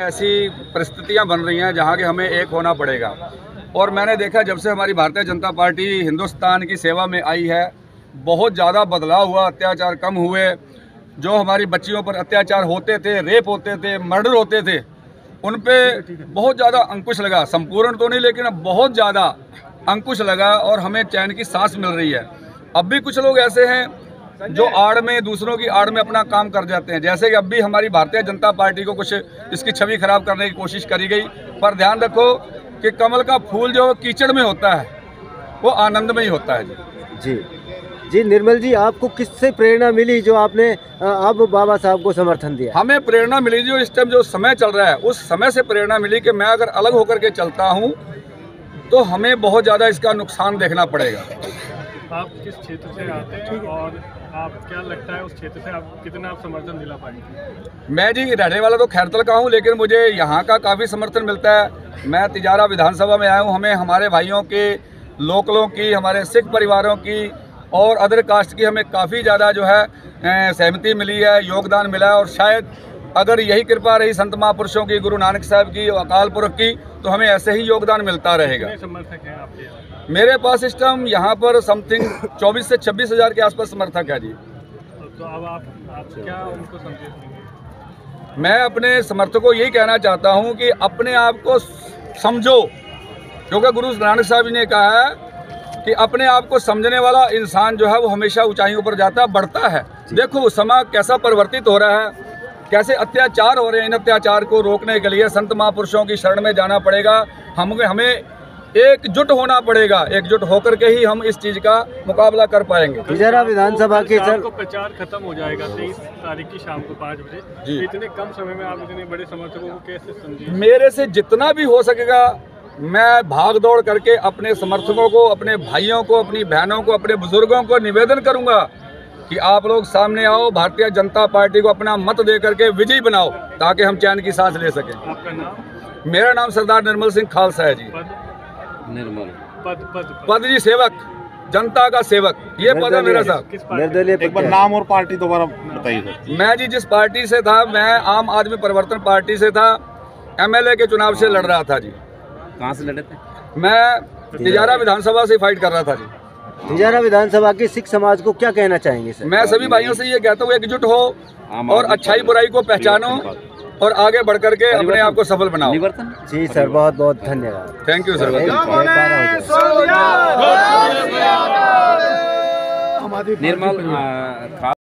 ऐसी परिस्थितियां बन रही हैं जहां कि हमें एक होना पड़ेगा। और मैंने देखा जब से हमारी भारतीय जनता पार्टी हिंदुस्तान की सेवा में आई है, बहुत ज़्यादा बदलाव हुआ, अत्याचार कम हुए। जो हमारी बच्चियों पर अत्याचार होते थे, रेप होते थे, मर्डर होते थे, उन पे बहुत ज़्यादा अंकुश लगा। संपूर्ण तो नहीं, लेकिन अब बहुत ज़्यादा अंकुश लगा और हमें चैन की सांस मिल रही है। अब भी कुछ लोग ऐसे हैं जो आड़ में, दूसरों की आड़ में अपना काम कर जाते हैं। जैसे कि अब भी हमारी भारतीय जनता पार्टी को कुछ इसकी छवि खराब करने की कोशिश करी गई। पर ध्यान रखो कि कमल का फूल जो कीचड़ में होता है वो आनंद में ही होता है। जी जी निर्मल जी, आपको किससे प्रेरणा मिली जो आपने अब बाबा साहब को समर्थन दिया? हमें प्रेरणा मिली जो इस टाइम जो समय चल रहा है, उस समय से प्रेरणा मिली कि मैं अगर अलग होकर के चलता हूँ तो हमें बहुत ज़्यादा इसका नुकसान देखना पड़ेगा। आप किस क्षेत्र से आते हैं और आप क्या लगता है उस क्षेत्र से आप कितना समर्थन दिला पाएंगे? मैं जी रहने वाला तो खैरतल का हूँ, लेकिन मुझे यहाँ का काफ़ी समर्थन मिलता है। मैं तिजारा विधानसभा में आया हूँ। हमें हमारे भाइयों के, लोकलों की, हमारे सिख परिवारों की और अदर कास्ट की हमें काफ़ी ज़्यादा जो है सहमति मिली है, योगदान मिला है। और शायद अगर यही कृपा रही संत महापुरुषों की, गुरु नानक साहब की, अकाल पुरख की, तो हमें ऐसे ही योगदान मिलता रहेगा। समर्थक हैं आपके? मेरे पास इस टाइम यहाँ पर समथिंग 24 से 26 हज़ार के आसपास समर्थक है जी। तो अब आप क्या उनको संदेश देंगे? मैं अपने समर्थकों को यही कहना चाहता हूँ कि अपने आप को समझो, क्योंकि गुरु नानक साहब जी ने कहा है कि अपने आप को समझने वाला इंसान जो है वो हमेशा ऊंचाइयों पर जाता है, बढ़ता है। देखो समय कैसा परिवर्तित हो रहा है, कैसे अत्याचार हो रहे हैं। इन अत्याचार को रोकने के लिए संत महापुरुषों की शरण में जाना पड़ेगा। हमें एकजुट होना पड़ेगा। एकजुट होकर के ही हम इस चीज का मुकाबला कर पाएंगे। तिजारा विधानसभा के सर को प्रचार खत्म हो जाएगा 23 तारीख की शाम को 5 बजे। इतने कम समय में आप इतने बड़े समर्थकों को कैसे समझेंगे? मेरे से जितना भी हो सकेगा मैं भाग दौड़ करके अपने समर्थकों को, अपने भाइयों को, अपनी बहनों को, अपने बुजुर्गों को निवेदन करूंगा कि आप लोग सामने आओ, भारतीय जनता पार्टी को अपना मत दे करके विजयी बनाओ, ताकि हम चैन की सांस ले सकें। आपका नाम? मेरा नाम सरदार निर्मल सिंह खालसा है जी। निर्मल पद जी सेवक, जनता का सेवक, ये पद है मेरा साहब। एक बार नाम और पार्टी दोबारा बताइए। मैं जी जिस पार्टी से था, मैं आम आदमी परिवर्तन पार्टी से था, MLA के चुनाव से लड़ रहा था जी। कहाँ से लड़े थे? मैं तिजारा विधानसभा से फाइट कर रहा था जी। तिजारा विधानसभा के सिख समाज को क्या कहना चाहेंगे सर? मैं सभी भाइयों से ये कहता हूँ एकजुट हो और अच्छाई बुराई को पहचानो और आगे बढ़ करके अपने आप को सफल बनाओ। जी सर, बहुत बहुत धन्यवाद। Thank you sir. निर्मल